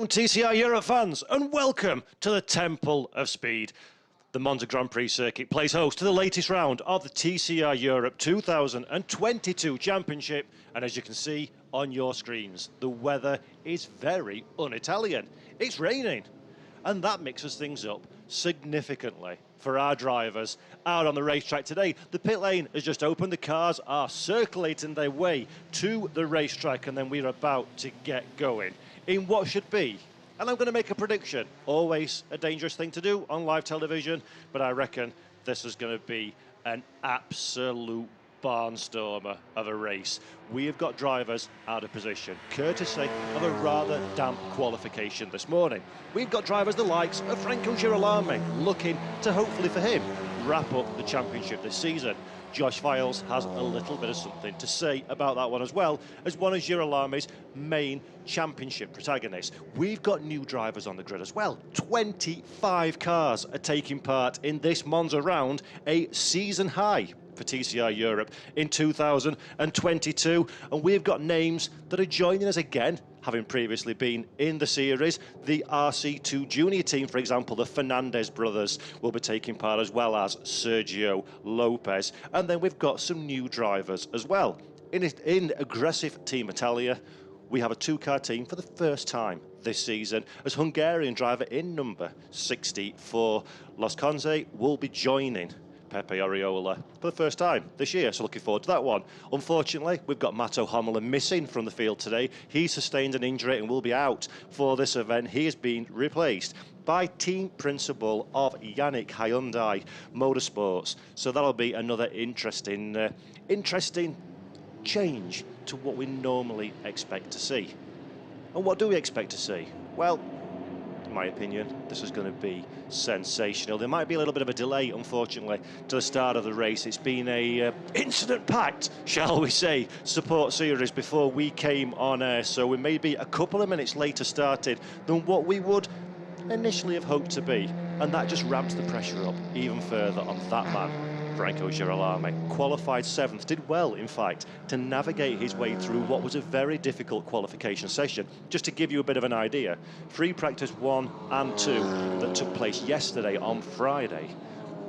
TCR Europe fans, and welcome to the Temple of Speed. The Monza Grand Prix circuit plays host to the latest round of the TCR Europe 2022 Championship, and as you can see on your screens, the weather is very un-Italian. It's raining, and that mixes things up significantly for our drivers out on the racetrack today. The pit lane has just opened, the cars are circulating their way to the racetrack, and then we're about to get going in what should be, and I'm going to make a prediction, always a dangerous thing to do on live television, but I reckon this is going to be an absolute barnstormer of a race. We have got drivers out of position, courtesy of a rather damp qualification this morning. We've got drivers the likes of Franco Girolamo looking to, hopefully for him, wrap up the championship this season. Josh Files has a little bit of something to say about that one as well, as one of Girolamo's main championship protagonists. We've got new drivers on the grid as well. 25 cars are taking part in this Monza round, a season high for TCR Europe in 2022, and we've got names that are joining us again, having previously been in the series. The RC2 junior team, for example, the Fernandez brothers will be taking part, as well as Sergio Lopez, and then we've got some new drivers as well. In aggressive Team Italia, we have a two-car team for the first time this season, as Hungarian driver in number 64, Los Conze, will be joining Pepe Oriola for the first time this year, so looking forward to that one. Unfortunately, we've got Matto Homela missing from the field today. He sustained an injury and will be out for this event. He has been replaced by team principal of Yannick Hyundai Motorsports, so that'll be another interesting change to what we normally expect to see. And what do we expect to see? Well, in my opinion, this is going to be sensational. There might be a little bit of a delay, unfortunately, to the start of the race. It's been a incident-packed, shall we say, support series before we came on air, so we may be a couple of minutes later started than what we would initially have hoped to be, and that just ramps the pressure up even further on that man, Franco Girolamo. Qualified 7th, did well, in fact, to navigate his way through what was a very difficult qualification session. Just to give you a bit of an idea, free practice 1 and 2 that took place yesterday on Friday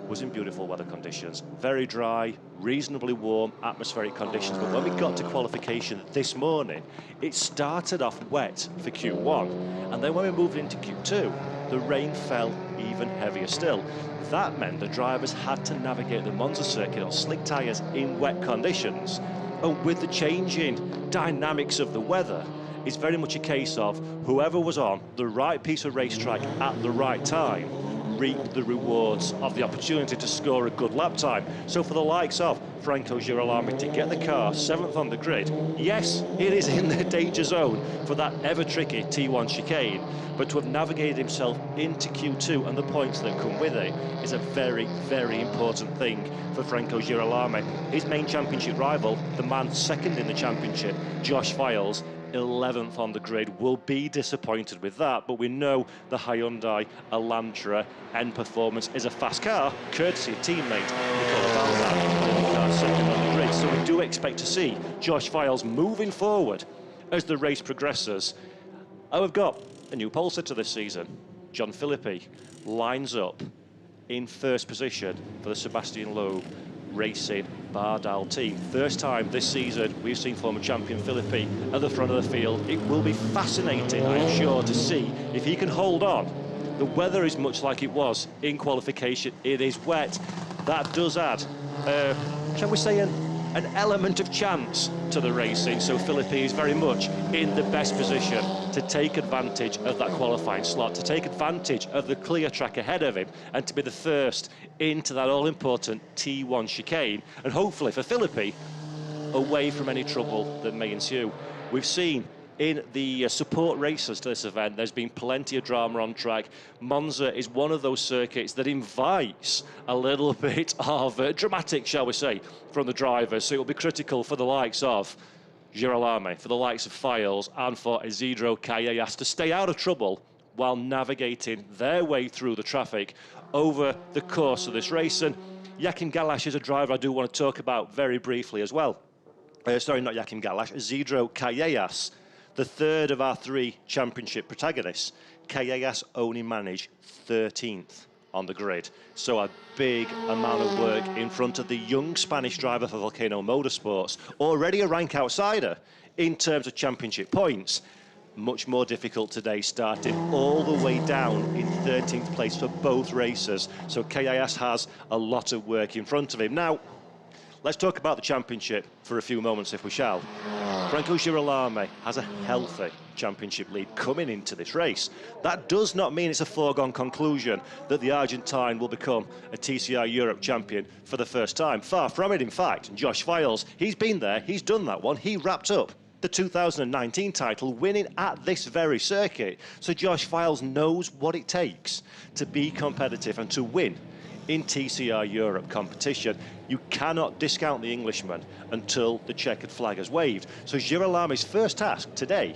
was in beautiful weather conditions. Very dry, reasonably warm atmospheric conditions, but when we got to qualification this morning, it started off wet for Q1, and then when we moved into Q2, the rain fell even heavier still. That meant the drivers had to navigate the Monza circuit on slick tyres in wet conditions. And with the changing dynamics of the weather, it's very much a case of whoever was on the right piece of racetrack at the right time reaped the rewards of the opportunity to score a good lap time. So for the likes of Franco Girolamo to get the car 7th on the grid, yes, it is in the danger zone for that ever-tricky T1 chicane, but to have navigated himself into Q2 and the points that come with it is a very, very important thing for Franco Girolamo. His main championship rival, the man second in the championship, Josh Files, 11th on the grid, will be disappointed with that, but we know the Hyundai Elantra N Performance is a fast car, courtesy of teammate Nicola Baldan, second on the grid. So we do expect to see Josh Files moving forward as the race progresses. Oh, we've got a new pole sitter this season. John Philippi lines up in first position for the Sebastian Loeb Racing Bardal team. First time this season we've seen former champion Philippi at the front of the field. It will be fascinating, I'm sure, to see if he can hold on. The weather is much like it was in qualification. It is wet. That does add, shall we say, an element of chance to the racing, so Philippi is very much in the best position to take advantage of that qualifying slot, to take advantage of the clear track ahead of him, and to be the first into that all-important T1 chicane, and hopefully for Philippi, away from any trouble that may ensue. We've seen in the support races to this event, there's been plenty of drama on track. Monza is one of those circuits that invites a little bit of dramatic, shall we say, from the drivers. So it will be critical for the likes of Girolamo, for the likes of Files, and for Isidro Callejas to stay out of trouble while navigating their way through the traffic over the course of this race. And Joachim Galash is a driver I do want to talk about very briefly as well. Sorry, not Joachim Galash, Isidro Callejas, the third of our three championship protagonists, KAS only managed 13th on the grid. So a big amount of work in front of the young Spanish driver for Volcano Motorsports, already a rank outsider in terms of championship points. Much more difficult today, starting all the way down in 13th place for both races. So KAS has a lot of work in front of him. Now, let's talk about the championship for a few moments, if we shall. Franco Girolamo has a healthy championship lead coming into this race. That does not mean it's a foregone conclusion that the Argentine will become a TCR Europe champion for the first time. Far from it, in fact. Josh Files, he's been there, he's done that one. He wrapped up the 2019 title, winning at this very circuit. So Josh Files knows what it takes to be competitive and to win in TCR Europe competition. You cannot discount the Englishman until the checkered flag has waved. So Girolamo's first task today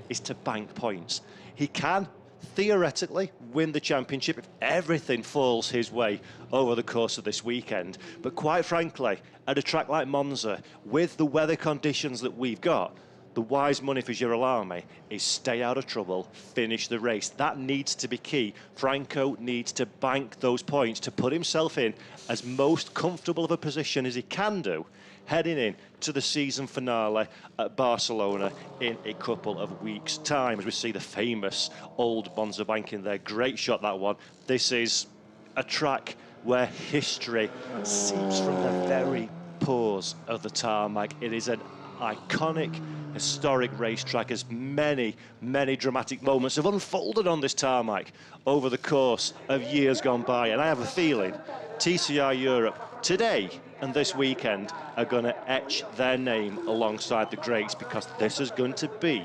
is to bank points. He can theoretically win the championship if everything falls his way over the course of this weekend. But quite frankly, at a track like Monza, with the weather conditions that we've got, the wise money for Girolamo is stay out of trouble, finish the race. That needs to be key. Franco needs to bank those points to put himself in as most comfortable of a position as he can do, heading in to the season finale at Barcelona in a couple of weeks' time, as we see the famous old Monza banking there. Great shot, that one. This is a track where history seeps from the very pores of the tarmac. It is an iconic, historic racetrack, as many, many dramatic moments have unfolded on this tarmac over the course of years gone by. And I have a feeling TCR Europe today and this weekend are going to etch their name alongside the greats, because this is going to be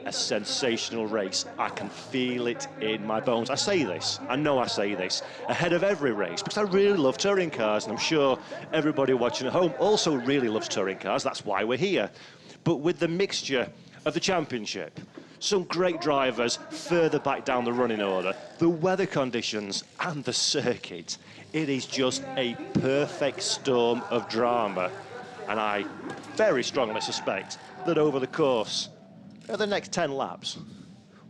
a sensational race. I can feel it in my bones. I say this, I know I say this, ahead of every race, because I really love touring cars, and I'm sure everybody watching at home also really loves touring cars. That's why we're here. But with the mixture of the championship, some great drivers further back down the running order, the weather conditions and the circuit, it is just a perfect storm of drama. And I very strongly suspect that over the course of the next 10 laps,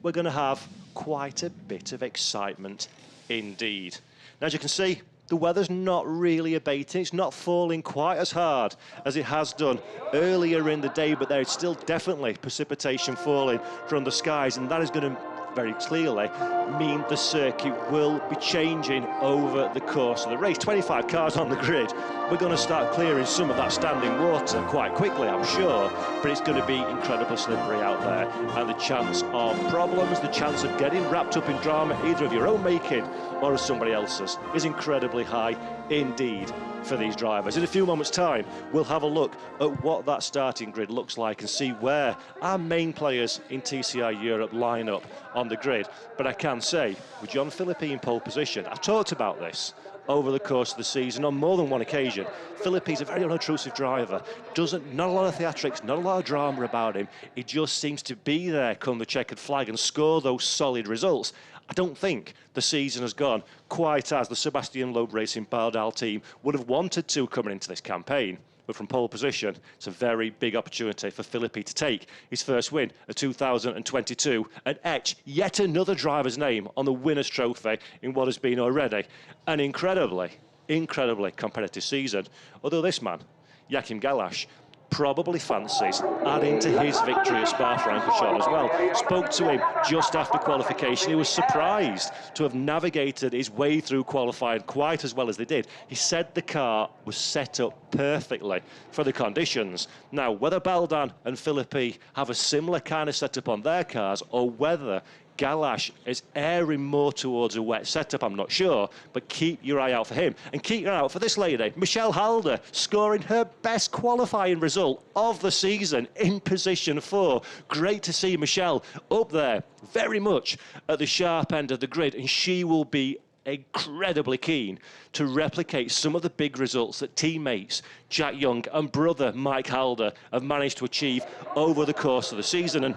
we're going to have quite a bit of excitement indeed. Now, as you can see, the weather's not really abating. It's not falling quite as hard as it has done earlier in the day, but there is still definitely precipitation falling from the skies, and that is going to very clearly mean the circuit will be changing over the course of the race. 25 cars on the grid. We're going to start clearing some of that standing water quite quickly, I'm sure, but it's going to be incredibly slippery out there, and the chance of problems, the chance of getting wrapped up in drama, either of your own making or of somebody else's, is incredibly high indeed for these drivers. In a few moments' time, we'll have a look at what that starting grid looks like and see where our main players in TCR Europe line up on the grid. But I can say, with John Philippi in pole position, I've talked about this over the course of the season on more than one occasion. Philippi's a very unobtrusive driver. Not a lot of theatrics, not a lot of drama about him. He just seems to be there come the checkered flag and score those solid results. I don't think the season has gone quite as the Sebastian Loeb Racing Bardal team would have wanted to coming into this campaign. But from pole position, it's a very big opportunity for Philippi to take his first win of 2022 and etch yet another driver's name on the winner's trophy in what has been already an incredibly competitive season. Although this man, Joachim Galash, probably fancies adding to his victory at Spa-Francorchamps as well. Spoke to him just after qualification. He was surprised to have navigated his way through qualifying quite as well as they did. He said the car was set up perfectly for the conditions. Now, whether Baldan and Philippi have a similar kind of setup on their cars, or whether Galash is airing more towards a wet setup, I'm not sure, but keep your eye out for him. And keep your eye out for this lady, Michelle Halder, scoring her best qualifying result of the season in position 4. Great to see Michelle up there, very much at the sharp end of the grid, and she will be incredibly keen to replicate some of the big results that teammates Jack Young and brother Mike Halder have managed to achieve over the course of the season. And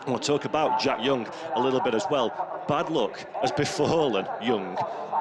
we'll talk about Jack Young a little bit as well. Bad luck has befallen Young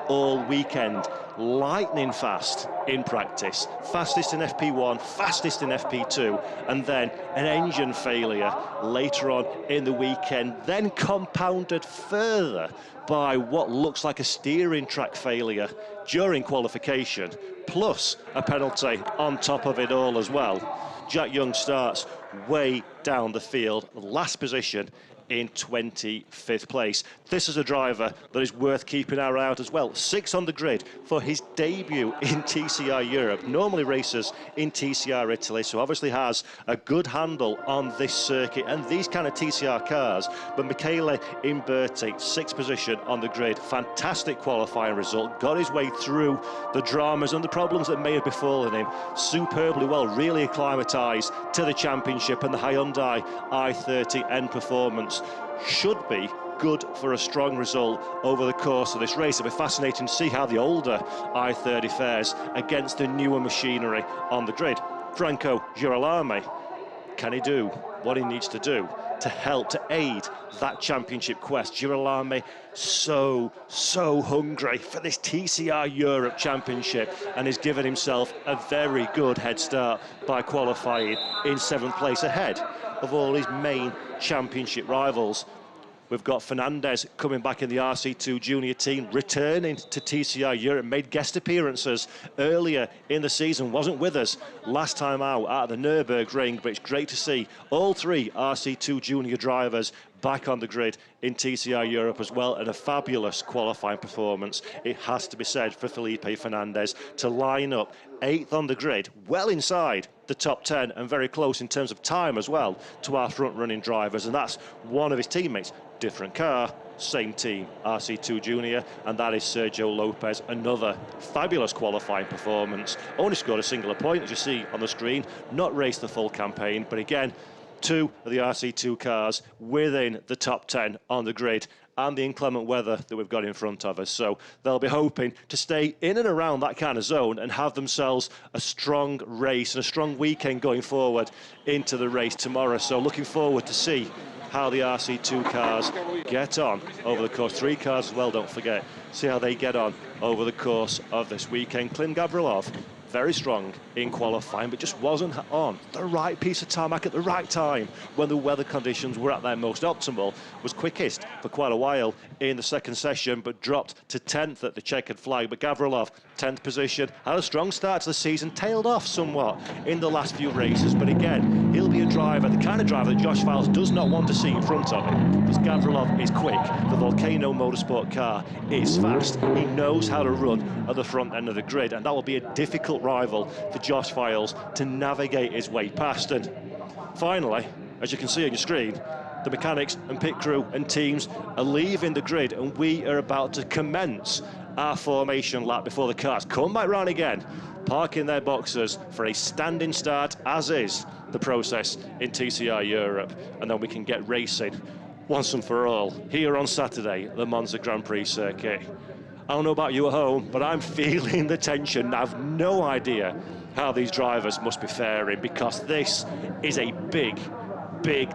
all weekend. Lightning fast in practice, fastest in FP1, fastest in FP2, and then an engine failure later on in the weekend, then compounded further by what looks like a steering track failure during qualification, plus a penalty on top of it all as well. Jack Young starts way down the field, last position in 25th place. This is a driver that is worth keeping our eye out as well. 6th on the grid for his debut in TCR Europe. Normally races in TCR Italy, so obviously has a good handle on this circuit and these kind of TCR cars. But Michele Imberti, 6th position on the grid. Fantastic qualifying result. Got his way through the dramas and the problems that may have befallen him superbly well. Really acclimatised to the championship, and the Hyundai i30N performance should be good for a strong result over the course of this race. It'll be fascinating to see how the older i30 fares against the newer machinery on the grid. Franco Girolamo, can he do what he needs to do to help to aid that championship quest? Girolamo so hungry for this TCR Europe Championship, and has given himself a very good head start by qualifying in 7th place ahead of all his main championship rivals. We've got Fernandez coming back in the RC2 junior team, returning to TCR Europe, made guest appearances earlier in the season, wasn't with us last time out at the Nürburgring, but it's great to see all 3 RC2 junior drivers back on the grid in TCR Europe as well, and a fabulous qualifying performance, it has to be said, for Felipe Fernandez to line up 8th on the grid, well inside the top 10 and very close in terms of time as well to our front-running drivers, and that's one of his teammates. Different car, same team, RC2 Junior, and that is Sergio Lopez. Another fabulous qualifying performance. Only scored a singular point, as you see on the screen, not raced the full campaign, but again, 2 of the RC2 cars within the top 10 on the grid, and the inclement weather that we've got in front of us. So they'll be hoping to stay in and around that kind of zone and have themselves a strong race and a strong weekend going forward into the race tomorrow. So looking forward to see how the RC2 cars get on over the course. 3 cars as well, don't forget. See how they get on over the course of this weekend. Klim Gavrilov, very strong in qualifying, but just wasn't on the right piece of tarmac at the right time when the weather conditions were at their most optimal. Was quickest for quite a while in the second session, but dropped to 10th at the checkered flag. But Gavrilov, 10th position, had a strong start to the season, tailed off somewhat in the last few races, but again, he'll be a driver, the kind of driver that Josh Files does not want to see in front of him, because Gavrilov is quick. The Volcano Motorsport car is fast. He knows how to run at the front end of the grid, and that will be a difficult rival for Josh Files to navigate his way past. And finally, as you can see on your screen, the mechanics and pit crew and teams are leaving the grid, and we are about to commence our formation lap before the cars come back round again, parking their boxes for a standing start, as is the process in TCR Europe, and then we can get racing once and for all here on Saturday at the Monza Grand Prix circuit. I don't know about you at home, but I'm feeling the tension. I have no idea how these drivers must be faring, because this is a big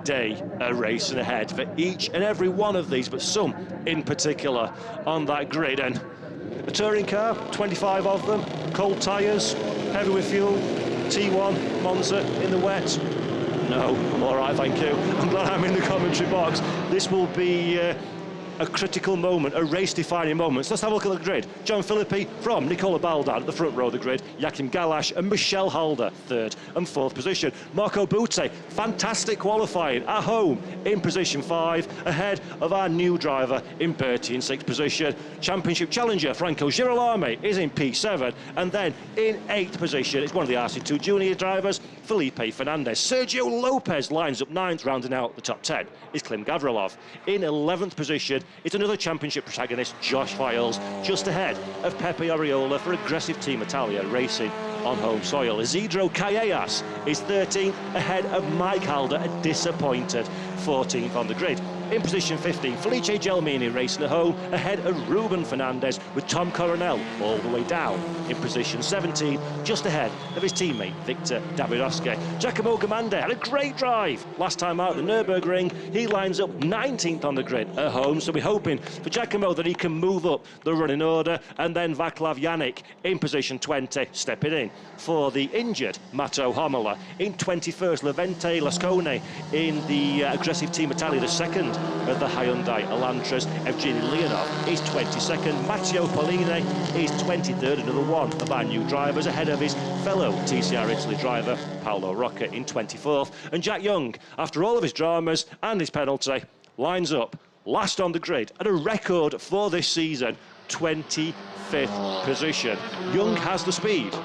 day of racing ahead for each and every one of these, but some in particular on that grid. And a touring car, 25 of them, cold tyres, heavy with fuel, T1, Monza in the wet. No, I'm all right, thank you. I'm glad I'm in the commentary box. This will be a critical moment, a race-defining moment. So let's have a look at the grid. John Philippi from Nicola Baldan at the front row of the grid. Joachim Galash and Michelle Halder, 3rd and 4th position. Marco Butte, fantastic qualifying at home in position 5, ahead of our new driver Imberti in 6th position. Championship challenger Franco Girolamo is in P7, and then in 8th position, it's one of the RC2 junior drivers, Felipe Fernandez. Sergio Lopez lines up 9th, rounding out the top 10 is Klim Gavrilov. In 11th position, it's another championship protagonist, Josh Files, just ahead of Pepe Oriola for aggressive Team Italia racing on home soil. Isidro Callejas is 13th, ahead of Mike Halder, a disappointed 14th on the grid. In position 15, Felice Gelmini racing at home ahead of Ruben Fernandez with Tom Coronel all the way down. In position 17, just ahead of his teammate Victor Davidovski. Giacomo Gamande had a great drive last time out at the Nürburgring. He lines up 19th on the grid at home, so we're hoping for Giacomo that he can move up the running order. And then Vaclav Janik in position 20, stepping in for the injured Matteo Homola. In 21st, Levente Lascone in the aggressive Team Italia, the second of the Hyundai Elantras. Evgeny Leonov is 22nd. Matteo Polline is 23rd, another one of our new drivers, ahead of his fellow TCR Italy driver Paolo Rocca in 24th. And Jack Young, after all of his dramas and his penalty, lines up last on the grid at a record for this season, 25th position. Young has the speed,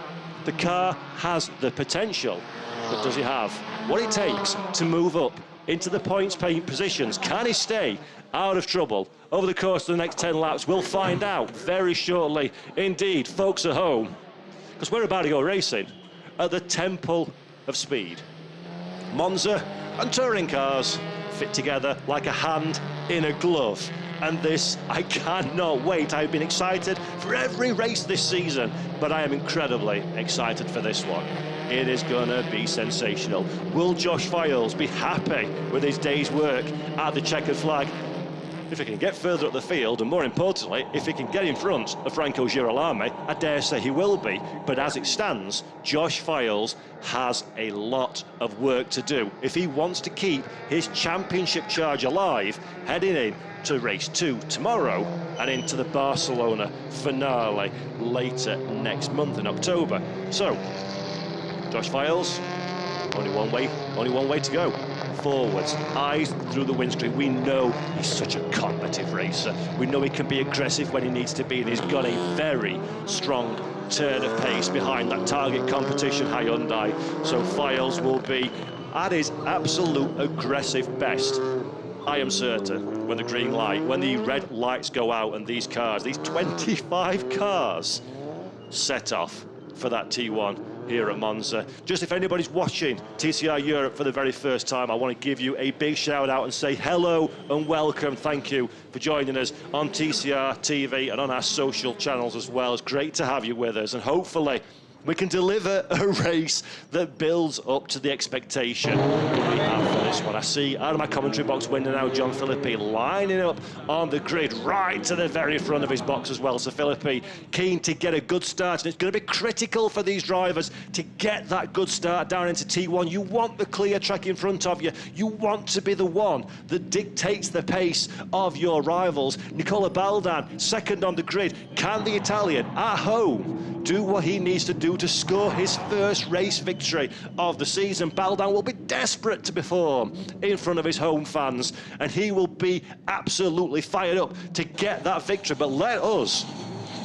the car has the potential, but does he have what it takes to move up into the points paying positions? Can he stay out of trouble over the course of the next 10 laps? We'll find out very shortly indeed, folks at home, because we're about to go racing at the Temple of Speed. Monza and touring cars fit together like a hand in a glove. And this, I cannot wait. I've been excited for every race this season, but I am incredibly excited for this one. It is gonna be sensational. Will Josh Files be happy with his day's work at the checkered flag? If he can get further up the field, and more importantly, if he can get in front of Franco Girolami, I dare say he will be. But as it stands, Josh Files has a lot of work to do if he wants to keep his championship charge alive, heading in to race 2 tomorrow and into the Barcelona finale later next month in October. So, Josh Files, only one way to go. Forwards, eyes through the windscreen. We know he's such a combative racer. We know he can be aggressive when he needs to be, and he's got a very strong turn of pace behind that target competition Hyundai. So Files will be at his absolute aggressive best, I am certain, when the green light, when the red lights go out and these cars, these 25 cars, set off for that T1 here at Monza. Just if anybody's watching TCR Europe for the very first time, I want to give you a big shout out and say hello and welcome. Thank you for joining us on TCR TV and on our social channels as well. It's great to have you with us, and hopefully we can deliver a race that builds up to the expectation that we have for this one. I see out of my commentary box window now John Philippi lining up on the grid right to the very front of his box as well. So Philippi keen to get a good start, and it's going to be critical for these drivers to get that good start down into T1. You want the clear track in front of you. You want to be the one that dictates the pace of your rivals. Nicola Baldan, second on the grid. Can the Italian at home do what he needs to do to score his first race victory of the season? Baldan will be desperate to perform in front of his home fans, and he will be absolutely fired up to get that victory. But let us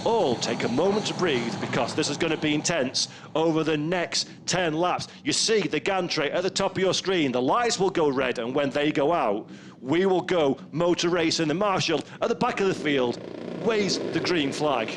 all take a moment to breathe, because this is going to be intense over the next 10 laps. You see the gantry at the top of your screen. The lights will go red, and when they go out, we will go motor racing. The marshal at the back of the field waves the green flag.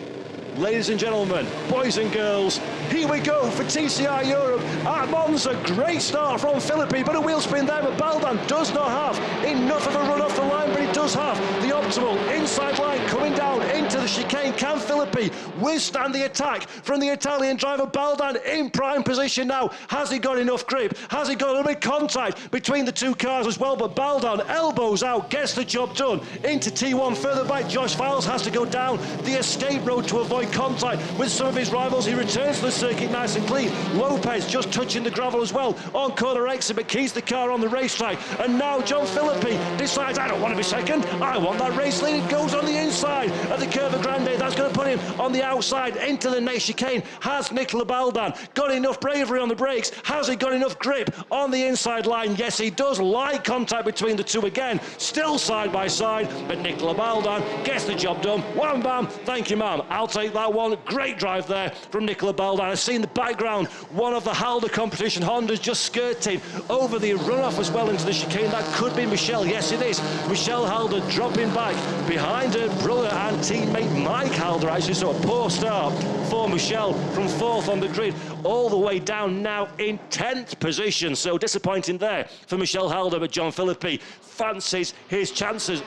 Ladies and gentlemen, boys and girls, here we go for TCR Europe at Monza. Great start from Philippi, but a wheel spin there, but Baldan does not have enough of a run off the line, but he does have the optimal inside line coming down into the chicane. Can Philippi withstand the attack from the Italian driver? Baldan in prime position now. Has he got enough grip? Has he got a little bit of contact between the two cars as well? But Baldan elbows out, gets the job done into T1. Further back, Josh Files has to go down the escape road to avoid contact with some of his rivals. He returns to the circuit nice and clean. Lopez just touching the gravel as well on corner exit, but keeps the car on the racetrack. And now John Philippi decides, I don't want to be second, I want that race lead. It goes on the inside of the Curva Grande. That's going to put him on the outside into the next chicane. Has Nicola Baldan got enough bravery on the brakes? Has he got enough grip on the inside line? Yes, he does. Light contact between the two again, still side by side, but Nicola Baldan gets the job done. Wham bam, thank you ma'am, I'll take that one. Great drive there from Nicola Baldan. I see in the background one of the Halder competition Hondas just skirting over the runoff as well into the chicane. That could be Michelle. Yes, it is. Michelle Halder dropping back behind her brother and teammate Mike Halder, actually. So a poor start for Michelle from fourth on the grid. all the way down now in 10th position. So disappointing there for Michel Halder, but John Philippi fancies his chances.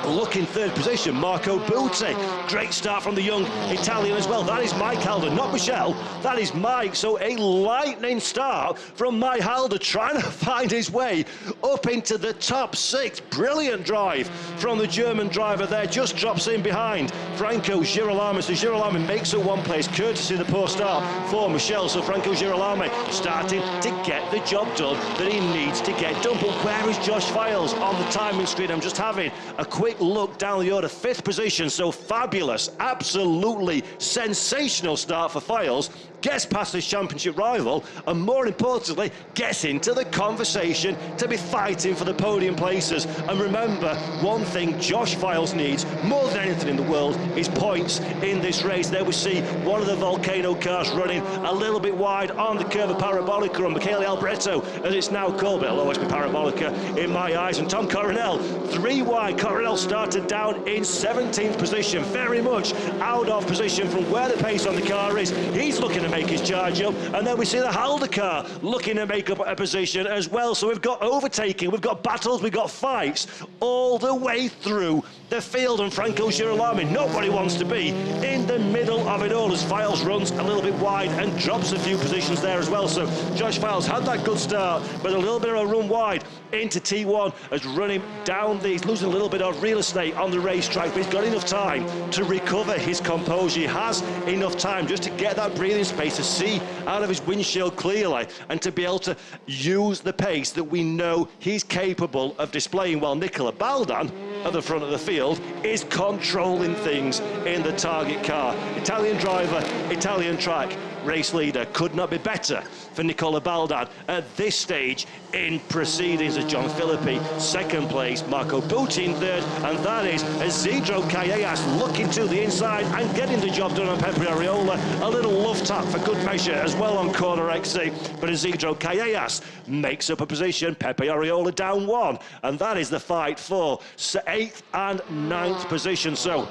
Looking third position, Marco Butti. Great start from the young Italian as well. That is Mike Halder, not Michel. That is Mike. So a lightning start from Mike Halder, trying to find his way up into the top 6. Brilliant drive from the German driver there. Just drops in behind Franco Girolamo. So Girolamo makes it one place, courtesy of the poor start for Michel. So Franco Girolamo starting to get the job done that he needs to get done. But where is Josh Files on the timing screen? I'm just having a quick look down the order. 5th position, so fabulous, absolutely sensational start for Files. Gets past his championship rival, and more importantly, gets into the conversation to be fighting for the podium places. And remember, one thing Josh Files needs more than anything in the world is points in this race. There we see one of the Volcano cars running a little bit wide on the curve of Parabolica, and Michele Albretto, as it's now called, but it'll always be Parabolica in my eyes. And Tom Coronel, 3 wide. Coronel started down in 17th position, very much out of position from where the pace on the car is. He's looking to make his charge up, and then we see the Halder car looking to make up a position as well. So we've got overtaking, we've got battles, we've got fights all the way through the field, and Franco Girolamo, nobody wants to be in the middle of it all as Files runs a little bit wide and drops a few positions there as well. So Josh Files had that good start, but a little bit of a run wide into T1 as running down these, losing a little bit of real estate on the racetrack, but he's got enough time to recover his composure. He has enough time just to get that breathing space, to see out of his windshield clearly, and to be able to use the pace that we know he's capable of displaying, while Nicola Baldan at the front of the field is controlling things in the target car. Italian driver, Italian track, race leader. Could not be better for Nicola Baldan at this stage in proceedings. As John Philippi, 2nd place, Marco Butti in 3rd, and that is Isidro Callejas looking to the inside and getting the job done on Pepe Ariola. A little love tap for good measure as well on corner exit, but Isidro Callejas makes up a position. Pepe Ariola down 1, and that is the fight for 8th and 9th position. So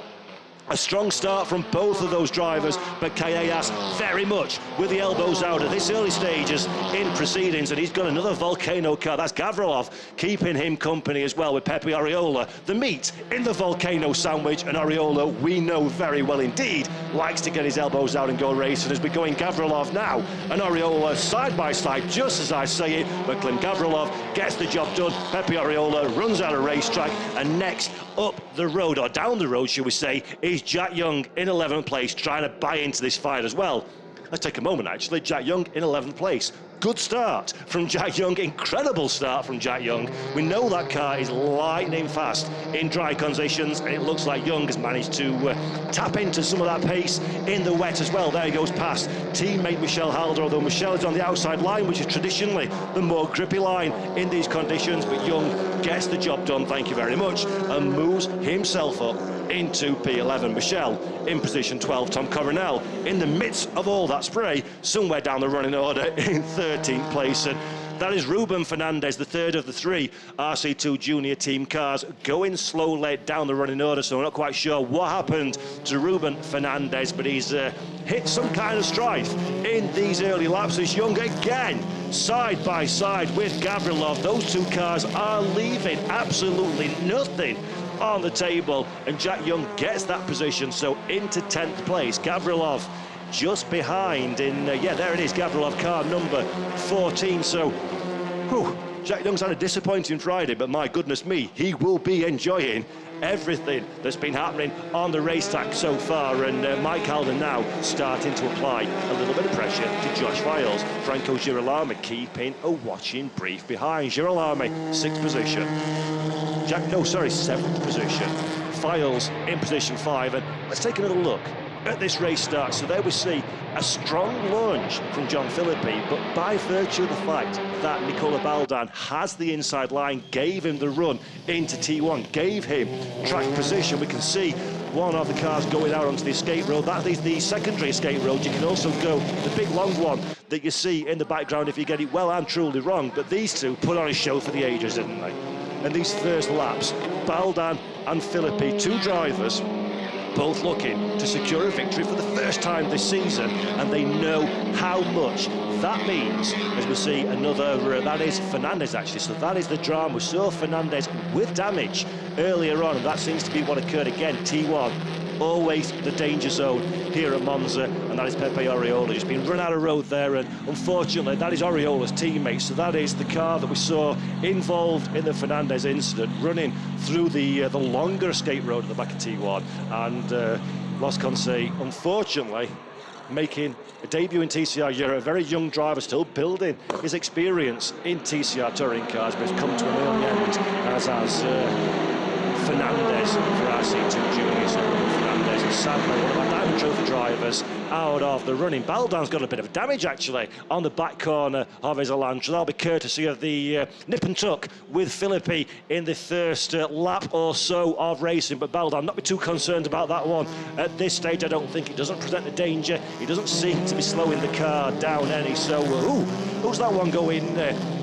a strong start from both of those drivers, but Callejas very much with the elbows out at this early stages in proceedings, and he's got another Volcano car. That's Gavrilov keeping him company as well with Pepe Ariola. The meat in the Volcano sandwich, and Ariola, we know very well indeed, likes to get his elbows out and go racing. As we go in Gavrilov now, and Ariola side by side, just as I say it, but Glenn Gavrilov gets the job done. Pepe Ariola runs out of racetrack, and next up the road, or down the road, should we say, is Jack Young in 11th place, trying to buy into this fight as well. Let's take a moment, actually. Jack Young in 11th place. Good start from Jack Young, incredible start from Jack Young. We know that car is lightning fast in dry conditions, and it looks like Young has managed to tap into some of that pace in the wet as well. There he goes past teammate Michel Halder, although Michel is on the outside line, which is traditionally the more grippy line in these conditions, but Young gets the job done, thank you very much, and moves himself up into P11. Michel in position 12, Tom Coronel in the midst of all that spray, somewhere down the running order in 13th place. And that is Ruben Fernandez, the 3rd of the 3 RC2 Junior Team cars, going slowly down the running order. So we're not quite sure what happened to Ruben Fernandez, but he's hit some kind of strife in these early laps. As Young again, side by side with Gavrilov. Those 2 cars are leaving absolutely nothing on the table, and Jack Young gets that position, so into 10th place. Gavrilov just behind in, yeah, there it is, Gavrilov car number 14. So, Jack Young's had a disappointing Friday, but my goodness me, he will be enjoying everything that's been happening on the racetrack so far. And Mike Halder now starting to apply a little bit of pressure to Josh Files. Franco Girolamo keeping a watching brief behind. Girolamo, 6th position. 7th position. Files in position 5, and let's take another look at this race start. So there we see a strong lunge from John Philippi, but by virtue of the fact that Nicola Baldan has the inside line, gave him the run into T1, gave him track position. We can see one of the cars going out onto the escape road. That is the secondary escape road. You can also go the big long one that you see in the background if you get it well and truly wrong. But these two put on a show for the ages, didn't they? And these first laps, Baldan and Philippi, 2 drivers both looking to secure a victory for the first time this season, and they know how much that means. As we see another, that is Fernandez actually, so that is the drama. We saw Fernandez with damage earlier on, and that seems to be what occurred again. T1, always the danger zone here at Monza, and that is Pepe Oriola. He's been run out of road there, and unfortunately that is Oriola's teammate, so that is the car that we saw involved in the Fernandez incident, running through the longer escape road at the back of T1, and Los Conce, unfortunately, making a debut in TCR Europe, a very young driver still building his experience in TCR touring cars, but has come to an early end, as has Fernandez for RC2 Juniors. Fernandez is sadly one of our Diamond Trophy drivers out of the running. Baldan's got a bit of damage actually on the back corner of his Elantra. That'll be courtesy of the nip and tuck with Philippi in the first lap or so of racing. But Baldan, not be too concerned about that one at this stage. I don't think it doesn't present a danger. He doesn't seem to be slowing the car down any. So, who's that one going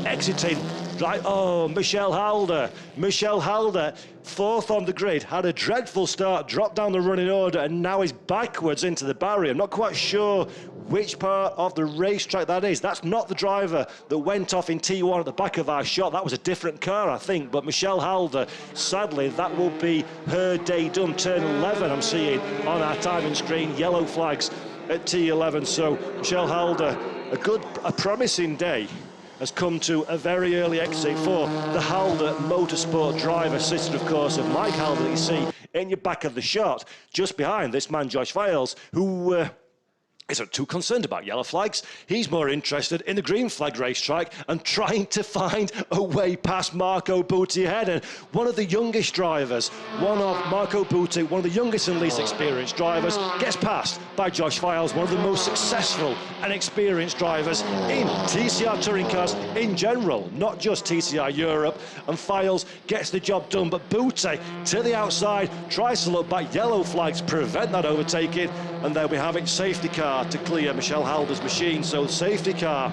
exiting? Right, oh, Michel Halder. Michel Halder, fourth on the grid, had a dreadful start, dropped down the running order, and now is backwards into the barrier. I'm not quite sure which part of the racetrack that is. That's not the driver that went off in T1 at the back of our shot. That was a different car, I think. But Michel Halder, sadly, that will be her day done. Turn 11, I'm seeing on our timing screen, yellow flags at T11. So Michel Halder, a promising day has come to a very early exit for the Halder Motorsport driver, sister, of course, of Mike Halder that you see in your back of the shot, just behind this man, Josh Files, who isn't too concerned about yellow flags. He's more interested in the green flag racetrack and trying to find a way past Marco Butti ahead. And one of the youngest drivers, one of Marco Butti, one of the youngest and least experienced drivers, gets passed by Josh Files, one of the most successful and experienced drivers in TCR touring cars in general, not just TCR Europe. And Files gets the job done, but Butti to the outside tries to look back. Yellow flags prevent that overtaking, and there we have it, safety car to clear Michel Halder's machine. So the safety car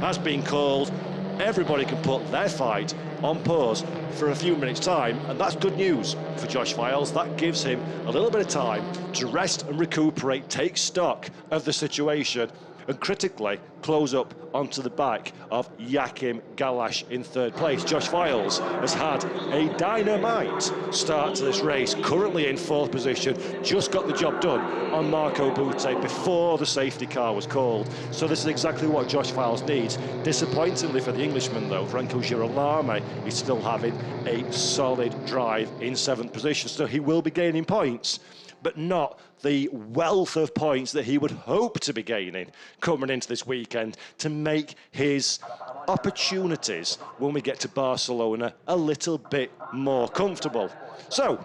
has been called. Everybody can put their fight on pause for a few minutes' time, and that's good news for Josh Files. That gives him a little bit of time to rest and recuperate, take stock of the situation, and critically close up onto the back of Joachim Galash in third place. Josh Files has had a dynamite start to this race, currently in fourth position, just got the job done on Marco Butti before the safety car was called. So this is exactly what Josh Files needs. Disappointingly for the Englishman though, Franco Girolamo is still having a solid drive in seventh position, so he will be gaining points, but not the wealth of points that he would hope to be gaining coming into this weekend to make his opportunities when we get to Barcelona a little bit more comfortable. So,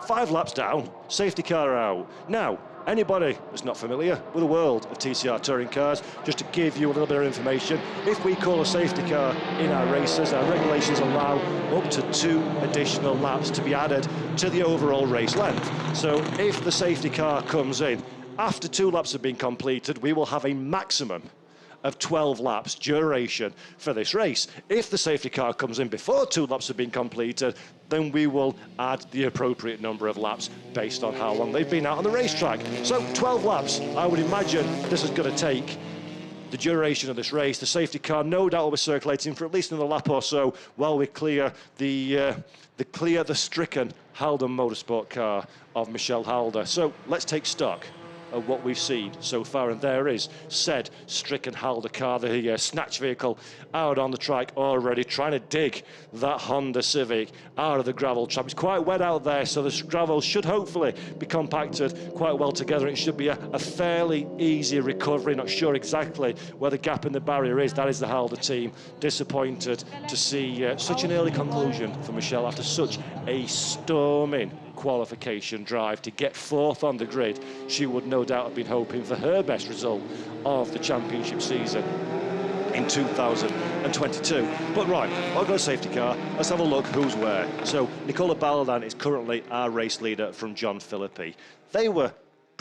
5 laps down, safety car out. Now, anybody that's not familiar with the world of TCR touring cars, just to give you a little bit of information, if we call a safety car in our races, our regulations allow up to 2 additional laps to be added to the overall race length. So if the safety car comes in after 2 laps have been completed, we will have a maximum of 12 laps duration for this race. If the safety car comes in before 2 laps have been completed, then we will add the appropriate number of laps based on how long they've been out on the racetrack. So 12 laps, I would imagine this is going to take the duration of this race. The safety car no doubt will be circulating for at least another lap or so while we clear the stricken Halder Motorsport car of Michel Halder. So let's take stock of what we've seen so far, and there is said stricken Halder car, the snatch vehicle, out on the track already, trying to dig that Honda Civic out of the gravel trap. It's quite wet out there, so the gravel should hopefully be compacted quite well together. It should be a fairly easy recovery. Not sure exactly where the gap in the barrier is. That is the Halder team. Disappointed to see such an early conclusion for Michelle after such a storming qualification drive. To get 4th on the grid, she would no doubt have been hoping for her best result of the championship season in 2022. But right, I'll go safety car. Let's have a look who's where. So Nicola Baldan is currently our race leader from John Philippi. They were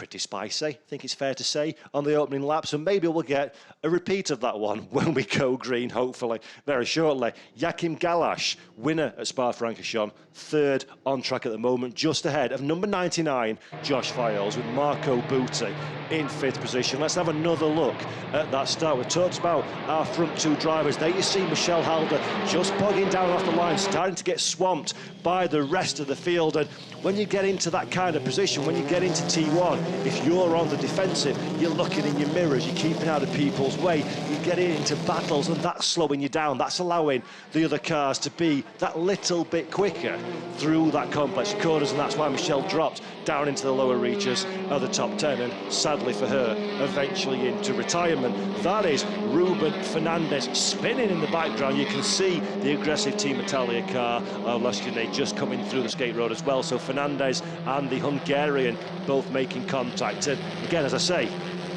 pretty spicy, I think it's fair to say, on the opening laps, and maybe we'll get a repeat of that one when we go green, hopefully, very shortly. Joachim Galash, winner at Spa-Francorchamps, third on track at the moment, just ahead of number 99, Josh Files, with Marco Butti in fifth position. Let's have another look at that start. We've talked about our front two drivers. There you see Michel Halder just bogging down off the line, starting to get swamped by the rest of the field. And when you get into that kind of position, when you get into T1, if you're on the defensive, you're looking in your mirrors, you're keeping out of people's way, you get into battles, and that's slowing you down. That's allowing the other cars to be that little bit quicker through that complex of corners, and that's why Michelle dropped down into the lower reaches of the top 10, and sadly for her, eventually into retirement. That is Ruben Fernandez spinning in the background. You can see the aggressive Team Italia car of Lasciane just coming through the skate road as well. So Fernandez and the Hungarian both making contact. And again, as I say,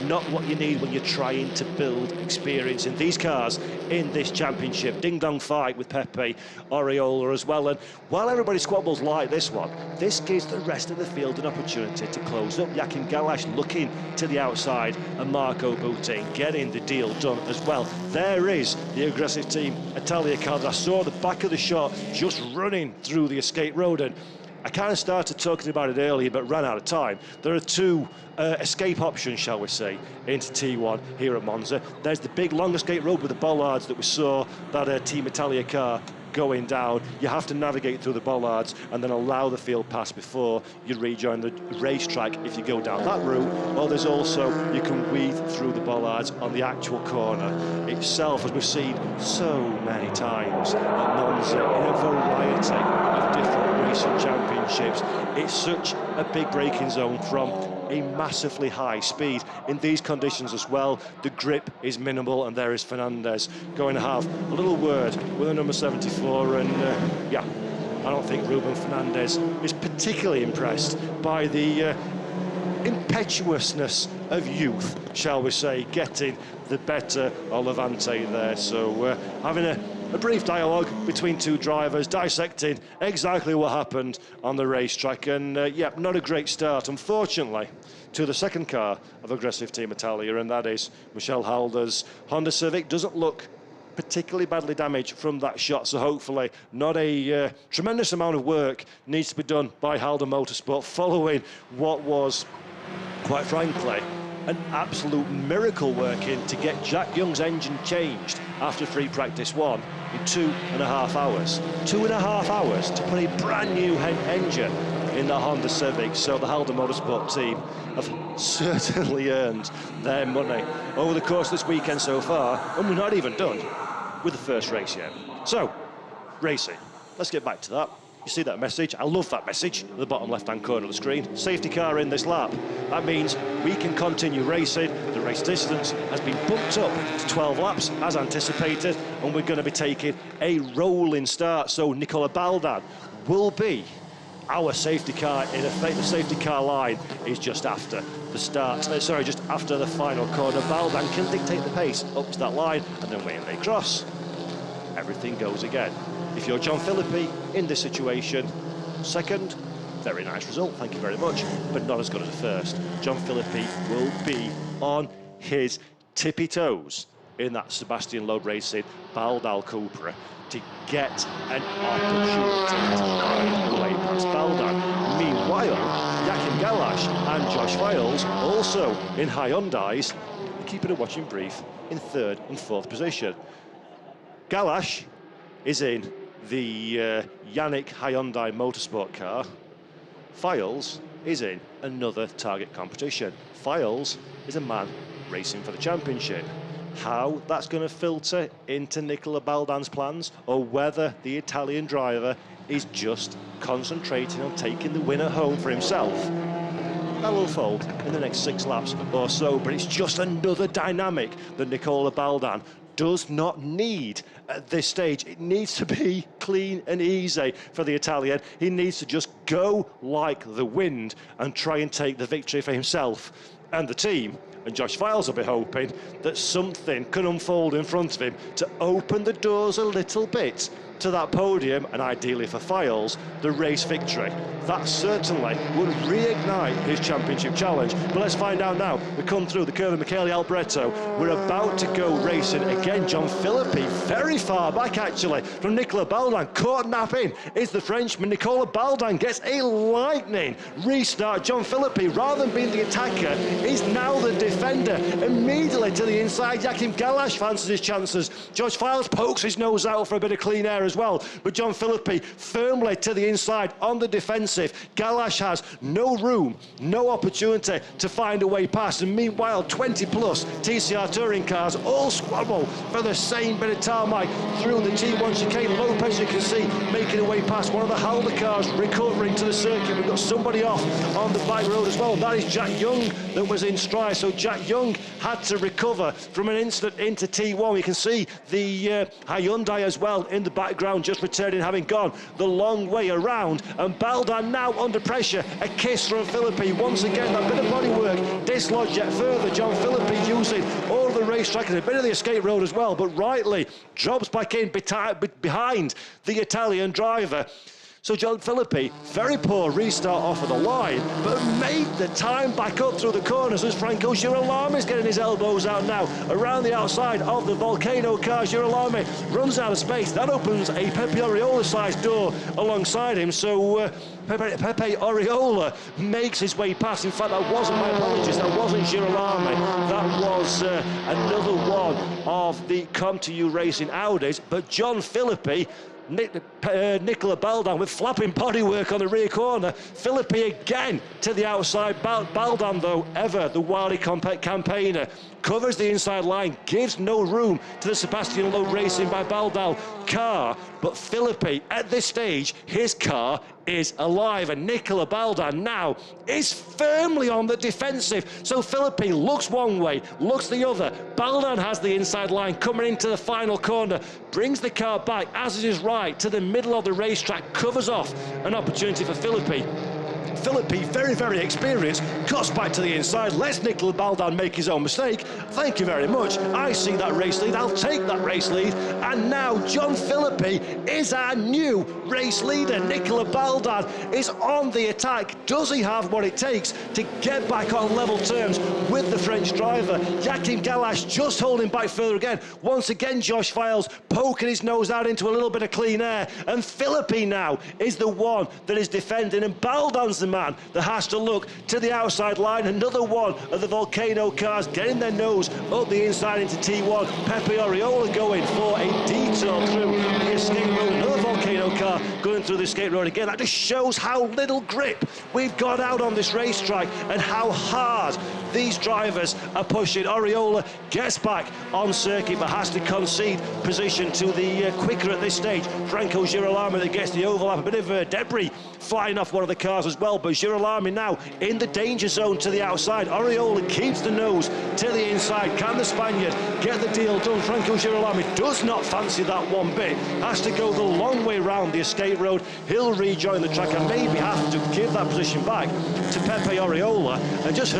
not what you need when you're trying to build experience in these cars in this championship. Ding-dong fight with Pepe Oriola as well. And while everybody squabbles like this one, this gives the rest of the field an opportunity to close up. Joachim Galash looking to the outside, and Marco Butti getting the deal done as well. There is the aggressive Team Italia car that I saw the back of the shot just running through the escape road. And I kind of started talking about it earlier, but ran out of time. There are two escape options, shall we say, into T1 here at Monza. There's the big long escape road with the bollards that we saw that Team Italia car going down. You have to navigate through the bollards and then allow the field pass before you rejoin the racetrack if you go down that route. Or there's also, you can weave through the bollards on the actual corner itself, as we've seen so many times at Monza in a variety of different racing championships. It's such a big braking zone from a massively high speed. In these conditions as well, the grip is minimal, and there is Fernandez going to have a little word with the number 74, and yeah, I don't think Ruben Fernandez is particularly impressed by the impetuousness of youth, shall we say, getting the better of Levante there. So having a brief dialogue between two drivers, dissecting exactly what happened on the racetrack. And yeah, not a great start, unfortunately, to the second car of aggressive Team Italia, and that is Michel Halder's Honda Civic. Doesn't look particularly badly damaged from that shot, so hopefully not a tremendous amount of work needs to be done by Halder Motorsport following what was, quite frankly, an absolute miracle working to get Jack Young's engine changed after free practice one in 2.5 hours. 2.5 hours to put a brand new engine in the Honda Civic. So the Halder Motorsport team have certainly earned their money over the course of this weekend so far, and we're not even done with the first race yet. So, racing. Let's get back to that. You see that message? I love that message at the bottom left-hand corner of the screen. Safety car in this lap. That means we can continue racing. The race distance has been bumped up to 12 laps as anticipated, and we're going to be taking a rolling start. So Nicola Baldan will be our safety car. In effect, the safety car line is just after the start. Just after the final corner. Baldan can dictate the pace up to that line, and then when they cross, everything goes again. If you're John Philippi in this situation, second, very nice result, thank you very much, but not as good as the first. John Philippi will be on his tippy toes in that Sebastian Loeb Racing Baldal Cupra to get an opportunity to find a way past Baldan. Meanwhile, Joachim Galash and Josh Files, also in Hyundais, keeping a watching brief in third and fourth position. Galash is in the Yannick Hyundai Motorsport car. Files is in another target competition. Files is a man racing for the championship. How that's going to filter into Nicola Baldan's plans, or whether the Italian driver is just concentrating on taking the win at home for himself, that will fold in the next 6 laps or so. But it's just another dynamic that Nicola Baldan does not need at this stage. It needs to be clean and easy for the Italian. He needs to just go like the wind and try and take the victory for himself and the team. And Josh Files will be hoping that something can unfold in front of him to open the doors a little bit to that podium, and ideally for Files, the race victory. That certainly would reignite his championship challenge. But let's find out now. We come through the curve of Michele Alboreto. We're about to go racing again. John Philippi, very far back actually from Nicolas Baldan. Caught napping is the Frenchman. Nicolas Baldan gets a lightning restart. John Philippi, rather than being the attacker, is now the defender. Immediately to the inside, Joachim Galash fancies his chances. Josh Files pokes his nose out for a bit of clean air as well. But John Philippi firmly to the inside on the defensive. Galash has no room, no opportunity to find a way past. And meanwhile, 20 plus TCR touring cars all squabble for the same bit of tarmac through the T1 chicane. Lopez, you can see, making a way past one of the Halder cars, recovering to the circuit. We've got somebody off on the back road as well. That is Jack Young that was in stride. So Jack Young had to recover from an incident into T1. You can see the Hyundai as well in the background, just returning, having gone the long way around. And Baldan now under pressure. A kiss from Philippi. Once again, that bit of bodywork dislodged yet further. John Philippi using all the racetrack and a bit of the escape road as well, but rightly drops back in behind the Italian driver. So John Philippi, very poor restart off of the line, but made the time back up through the corners as Franco Girolamo is getting his elbows out now. Around the outside of the Volcano car, Girolamo runs out of space. That opens a Pepe Oriola-sized door alongside him. So Pepe Oriola makes his way past. In fact, that wasn't, my apologies, that wasn't Girolamo. That was another one of the Come To You Racing Audis. But John Philippi, Nicolas Baldan with flapping bodywork on the rear corner. Philippi again to the outside. Baldan, though, ever the wily campaigner, covers the inside line, gives no room to the Sebastian Loeb Racing by Baldal car. But Philippi, at this stage, his car is alive, and Nicolas Baldan now is firmly on the defensive. So Philippi looks one way, looks the other. Baldan has the inside line coming into the final corner, brings the car back as it is right to the middle of the racetrack, covers off an opportunity for Philippi. Philippi, very, very experienced, cuts back to the inside, lets Nicolas Baldan make his own mistake. Thank you very much. I see that race lead. I'll take that race lead. And now John Philippi is our new race leader. Nicolas Baldan is on the attack. Does he have what it takes to get back on level terms with the French driver? Joachim Galash just holding back further again. Once again, Josh Files poking his nose out into a little bit of clean air. And Philippi now is the one that is defending. And Baldan's the man that has to look to the outside line. Another one of the Volcano cars getting their nose up the inside into T1. Pepe Oriola going for a detour through the escape road. Another Volcano car going through the escape road again. That just shows how little grip we've got out on this racetrack and how hard these drivers are pushing. Oriola gets back on circuit but has to concede position to the quicker at this stage Franco Girolamo that gets the overlap. A bit of debris flying off one of the cars as well, but Girolamo now in the danger zone to the outside. Oriola keeps the nose to the inside. Can the Spaniard get the deal done? Franco Girolamo does not fancy that one bit. Has to go the long way round the escape road. He'll rejoin the track and maybe have to give that position back to Pepe Oriola. And just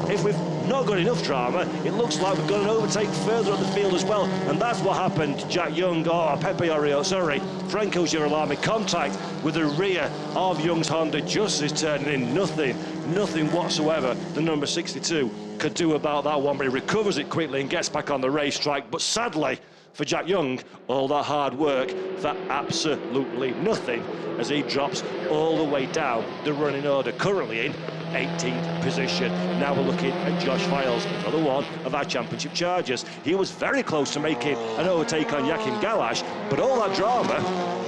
if we've not got enough drama, it looks like we've got an overtake further up the field as well. And that's what happened. Jack Young, Franco Girolamo, contact with the rear of Young's Honda just as turning in. Nothing whatsoever the number 62 could do about that one, but he recovers it quickly and gets back on the racetrack. But sadly for Jack Young, all that hard work for absolutely nothing as he drops all the way down the running order, currently in 18th position. Now we're looking at Josh Files, another one of our championship chargers. He was very close to making an overtake on Joachim Galash, but all that drama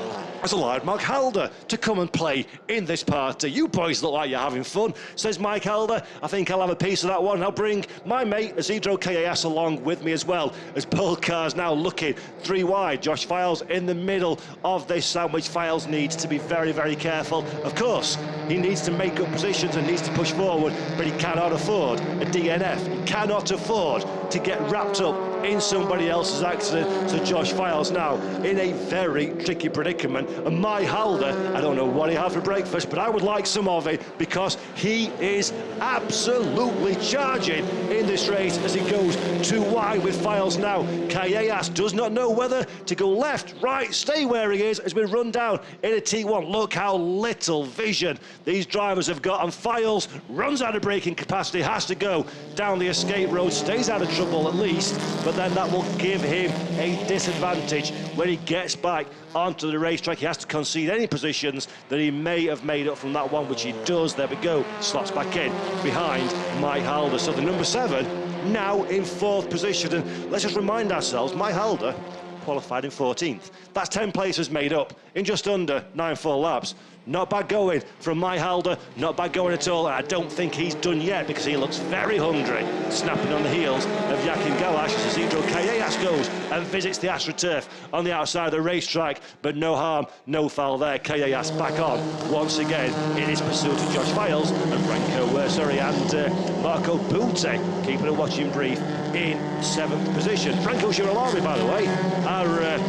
has allowed Mark Halder to come and play in this party. You boys look like you're having fun, says Mike Halder. I think I'll have a piece of that one. I'll bring my mate Isidro KAS along with me as well, as both cars now looking three wide. Josh Files in the middle of this sandwich. Files needs to be very, very careful. Of course, he needs to make up positions and needs to push forward, but he cannot afford a DNF. He cannot afford to get wrapped up in somebody else's accident. So Josh Files now in a very tricky predicament. And my Halder, I don't know what he had for breakfast, but I would like some of it, because he is absolutely charging in this race as he goes too wide with Files now. Callejas does not know whether to go left, right, stay where he is as we run down in a T1. Look how little vision these drivers have got, and Files runs out of braking capacity, has to go down the escape road, stays out of trouble at least, but then that will give him a disadvantage when he gets back onto the racetrack. He has to concede any positions that he may have made up from that one, which he does. There we go, slots back in behind Mike Halder. So the number 7 now in 4th position, and let's just remind ourselves, Mike Halder qualified in 14th. That's 10 places made up in just under 9 full laps. Not bad going from Mike Halder, not bad going at all. I don't think he's done yet, because he looks very hungry, snapping on the heels of Joachim Galash as Isidro Callejas goes and visits the AstroTurf on the outside of the racetrack, but no harm, no foul there. Callejas back on once again in his pursuit of Josh Files and Marco Butte, keeping a watching brief in 7th position. Franco Girolami, by the way, our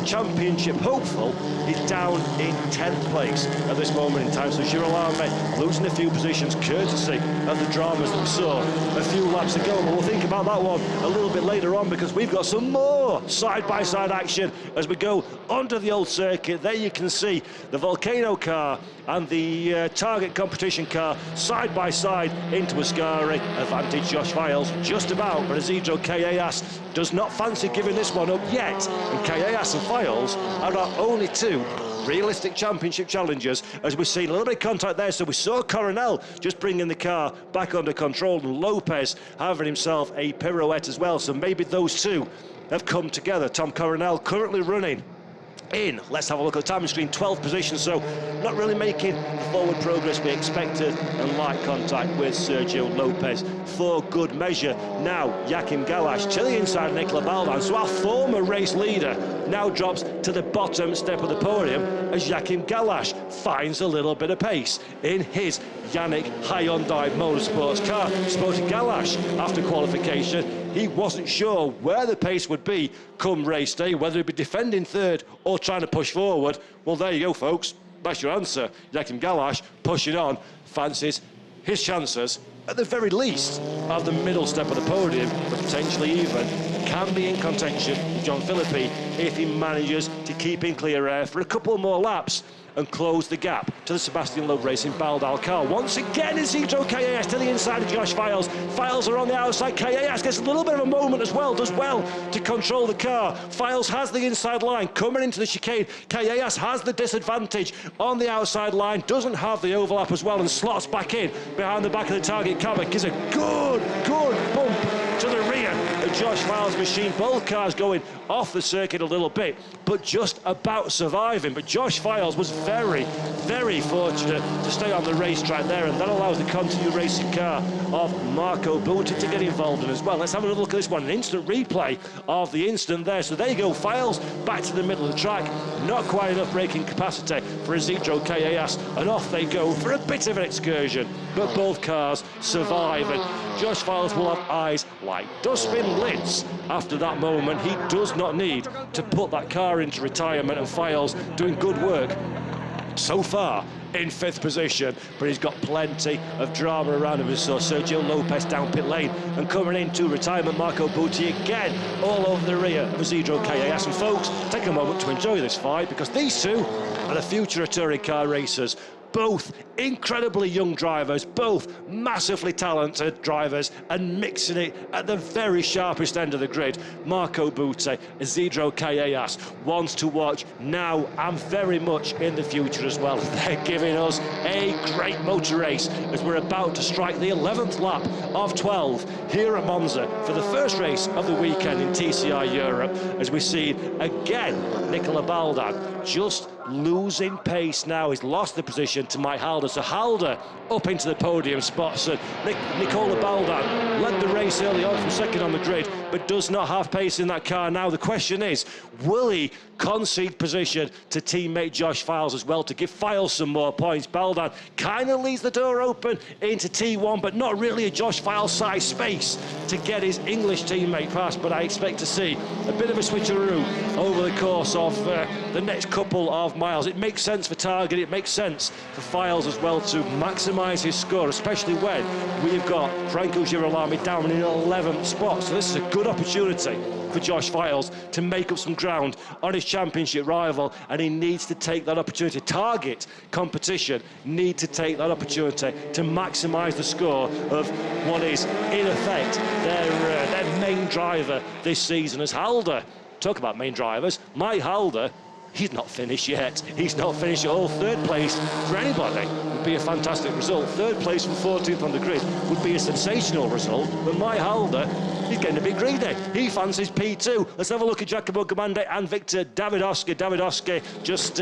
championship hopeful, is down in 10th place at this moment in time. So Girolami losing a few positions courtesy of the dramas that we saw a few laps ago. But we'll think about that one a little bit later on, because we've got some more side-by-side action as we go onto the old circuit. There you can see the Volcano car and the Target competition car side by side into Ascari. Advantage Josh Files just about, but Isidro Callejas does not fancy giving this one up yet. And Callejas and Files are our only 2 realistic championship challengers, as we've seen a little bit of contact there. So we saw Coronel just bringing the car back under control, and Lopez having himself a pirouette as well. So maybe those 2 have come together. Tom Coronel currently running in, let's have a look at the timing screen, 12th position, so not really making the forward progress we expected, and light contact with Sergio Lopez for good measure. Now Joachim Galash to the inside of Nicola Baldan, so our former race leader now drops to the bottom step of the podium as Joachim Galash finds a little bit of pace in his Yannick Hyundai Motorsports car. Spoke to Galash after qualification. He wasn't sure where the pace would be come race day, whether he'd be defending 3rd or trying to push forward. Well, there you go, folks. That's your answer. Joachim Galash pushing on, fancies his chances, at the very least, of the middle step of the podium, but potentially even can be in contention with John Philippi if he manages to keep in clear air for a couple more laps and close the gap to the Sebastian Loeb Racing Baldal car. Once again, Isidro Callejas to the inside of Josh Files. Files are on the outside. Callejas gets a little bit of a moment as well, does well to control the car. Files has the inside line coming into the chicane. Callejas has the disadvantage on the outside line, doesn't have the overlap as well, and slots back in behind the back of the Target cabin. Gives a good bump to the rear of Josh Files' machine. Both cars going off the circuit a little bit, but just about surviving. But Josh Files was very, very fortunate to stay on the racetrack there, and that allows the continued racing car of Marco Butte to get involved in as well. Let's have another look at this one, an instant replay of the incident there. So there you go, Files back to the middle of the track, not quite enough braking capacity for Isidro Callejas, and off they go for a bit of an excursion, but both cars survive, and Josh Files will have eyes like dustbin lids after that moment. He does not need to put that car into retirement, and Files doing good work so far in 5th position, but he's got plenty of drama around him. We saw Sergio Lopez down pit lane, and coming into retirement, Marco Butte again all over the rear of Isidro Callejas. And folks, take a moment to enjoy this fight, because these 2 are the future of touring car racers. Both incredibly young drivers, both massively talented drivers, and mixing it at the very sharpest end of the grid. Marco Butte, Isidro Callejas, ones to watch now and very much in the future as well. They're giving us a great motor race as we're about to strike the 11th lap of 12 here at Monza for the first race of the weekend in TCR Europe, as we see again Nicola Baldan just losing pace now. He's lost the position to Mike Halder. So Halder up into the podium spots. And Nicola Baldan led the race early on from second on the grid, but does not have pace in that car now. The question is, will he concede position to teammate Josh Files as well to give Files some more points? Baldan kind of leaves the door open into T1, but not really a Josh Files size space to get his English teammate past. But I expect to see a bit of a switcheroo over the course of the next couple of miles. It makes sense for Target, it makes sense for Files as well to maximise his score, especially when we've got Franco Girolami down in 11th spot. So this is a good opportunity for Josh Files to make up some ground on his championship rival, and he needs to take that opportunity. Target competition need to take that opportunity to maximise the score of what is in effect their main driver this season. As Halder, talk about main drivers, Mike Halder, he's not finished yet. He's not finished at all. Third place for anybody would be a fantastic result. Third place from 14th on the grid would be a sensational result. But Mike Halder, he's getting a bit greedy. He fancies P2. Let's have a look at Giacomo Gamande and Victor Davidowski. Davidowski just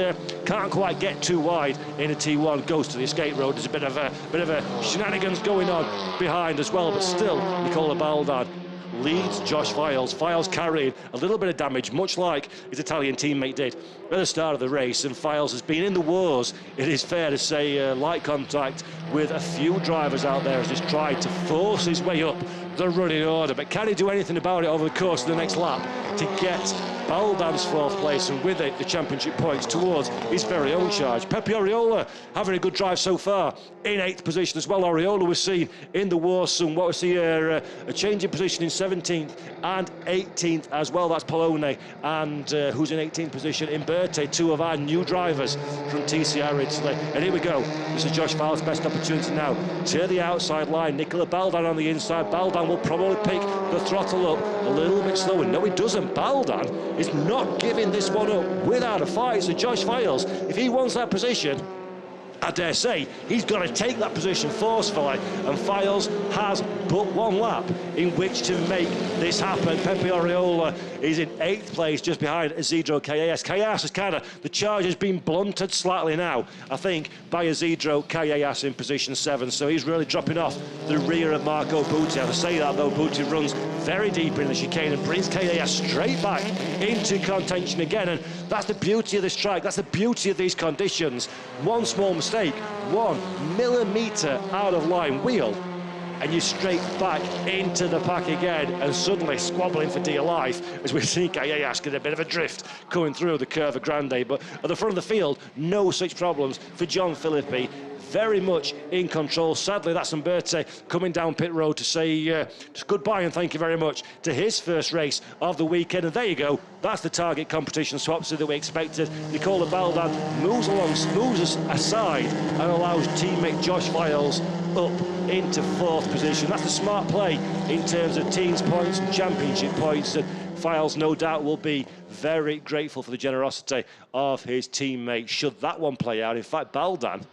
can't quite get too wide in a T1. Goes to the escape road. There's a bit of a shenanigans going on behind as well. But still, Nicola Baldan leads Josh Files. Files carrying a little bit of damage, much like his Italian teammate did at the start of the race, and Files has been in the wars, it is fair to say, light contact with a few drivers out there, has just tried to force his way up the running order. But can he do anything about it over the course of the next lap to get Baldan's fourth place, and with it the championship points towards his very own charge? Pepe Oriola having a good drive so far in 8th position as well. Oriola was seen in the wars, and what we see here, a change in position in 17th and 18th as well. That's Polone and who's in 18th position in Berti, two of our new drivers from TCR Italy. And here we go, this is Josh Files' best opportunity now to the outside line. Nicola Baldan on the inside. Baldan will probably pick the throttle up a little bit slower. No, he doesn't. Baldan is not giving this one up without a fight. So Josh Files, if he wants that position, I dare say he's got to take that position forcefully, and Files has but one lap in which to make this happen. Pepe Oriola is in 8th place, just behind Isidro Callejas. Callejas is kind of, the charge has been blunted slightly now, I think, by Isidro Callejas in position 7, so he's really dropping off the rear of Marco Butti. I have to say that though, Butti runs very deep in the chicane and brings Callejas straight back into contention again, and that's the beauty of this track, that's the beauty of these conditions. One small mistake, 1 millimetre out of line wheel, and you're straight back into the pack again, and suddenly squabbling for dear life as we see Callejas get a bit of a drift coming through the Curva Grande. But at the front of the field, no such problems for John Philippi. Very much in control. Sadly, that's Umberto coming down pit road to say just goodbye and thank you very much to his first race of the weekend. And there you go, that's the target competition swap that we expected. Nicola Baldan moves us aside and allows teammate Josh Files up into 4th position. That's the smart play in terms of teams points and championship points, and Files no doubt will be very grateful for the generosity of his teammate should that one play out. In fact, Baldan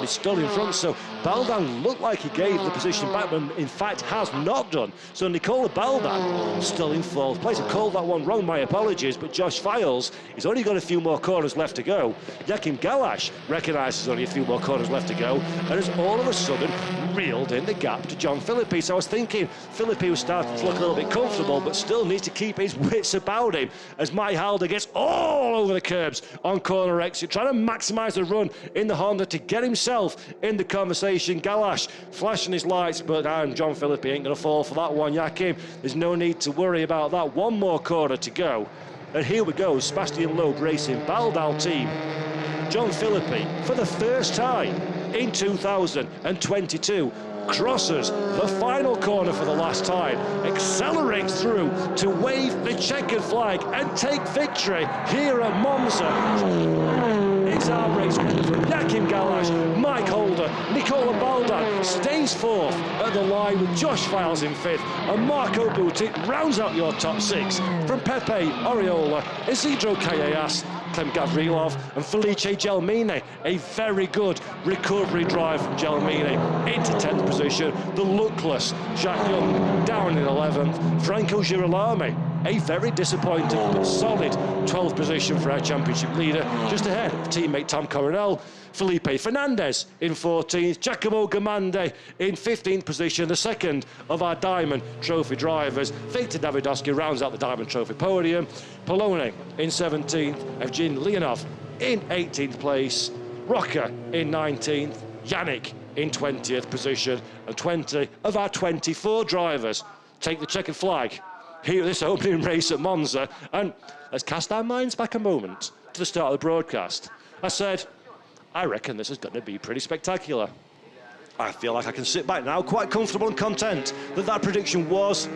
is still in front, so Baldan looked like he gave the position back, but in fact has not done. So Nicola Baldan still in 4th place. I called that one wrong, my apologies, but Josh Files, he's only got a few more corners left to go. Jakim Galash recognises only a few more corners left to go, and has all of a sudden reeled in the gap to John Philippi. So I was thinking Philippi was starting to look a little bit comfortable, but still needs to keep his wits about him as Mike Halder gets all over the curbs on corner exit, trying to maximise the run in the Honda to get himself in the conversation. Galash flashing his lights, but John Philippi ain't going to fall for that one. Jakim, there's no need to worry about that. One more corner to go. And here we go, Sebastian Loeb Racing, Baldal team. John Philippi, for the first time in 2022, crosses the final corner for the last time, accelerates through to wave the checkered flag and take victory here at Monza. It's our race winner from Jakim Galash, Mike Halder, Nicola Baldan stays 4th at the line with Josh Files in 5th, and Marco Butti rounds out your top 6 from Pepe Oriola, Isidro Callejas, Clem Gavrilov and Felice Gelmini. A very good recovery drive from Gelmini into 10th position. The luckless Jack Young down in 11th. Franco Girolami a very disappointing but solid 12th position for our championship leader, just ahead of teammate Tom Coronel. Felipe Fernandez in 14th, Giacomo Gamande in 15th position, the second of our Diamond Trophy drivers. Victor Davidovsky rounds out the Diamond Trophy podium. Polone in 17th, Evgen Leonov in 18th place, Rocker in 19th, Yannick in 20th position, and 20 of our 24 drivers take the checkered flag here at this opening race at Monza. And let's cast our minds back a moment to the start of the broadcast. I said, I reckon this is going to be pretty spectacular. I feel like I can sit back now quite comfortable and content that that prediction was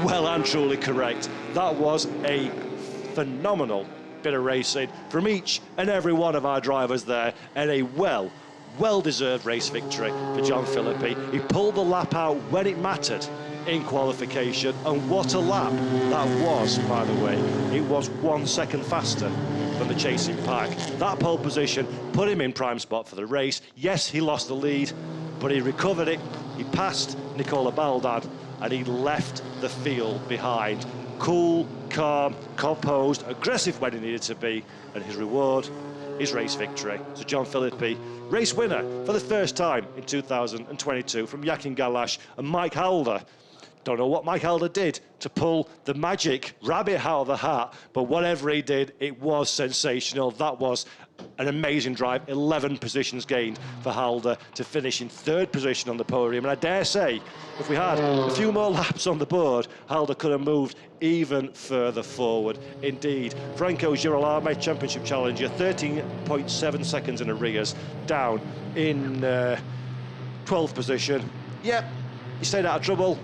well and truly correct. That was a phenomenal bit of racing from each and every one of our drivers there, and a well-deserved race victory for John Philippi. He pulled the lap out when it mattered in qualification, and what a lap that was, by the way. It was 1 second faster than the chasing pack. That pole position put him in prime spot for the race. Yes, he lost the lead, but he recovered it. He passed Nicola Baldad, and he left the field behind. Cool, calm, composed, aggressive when he needed to be, and his reward is race victory. So John Philippi, race winner for the first time in 2022 from Jakin Galash and Mike Halder. Don't know what Mike Halder did to pull the magic rabbit out of the hat, but whatever he did, it was sensational. That was an amazing drive. 11 positions gained for Halder to finish in 3rd position on the podium. And I dare say, if we had a few more laps on the board, Halder could have moved even further forward. Indeed, Franco Girolamo, championship challenger, 13.7 seconds in arrears, down in 12th position. Yep, he stayed out of trouble.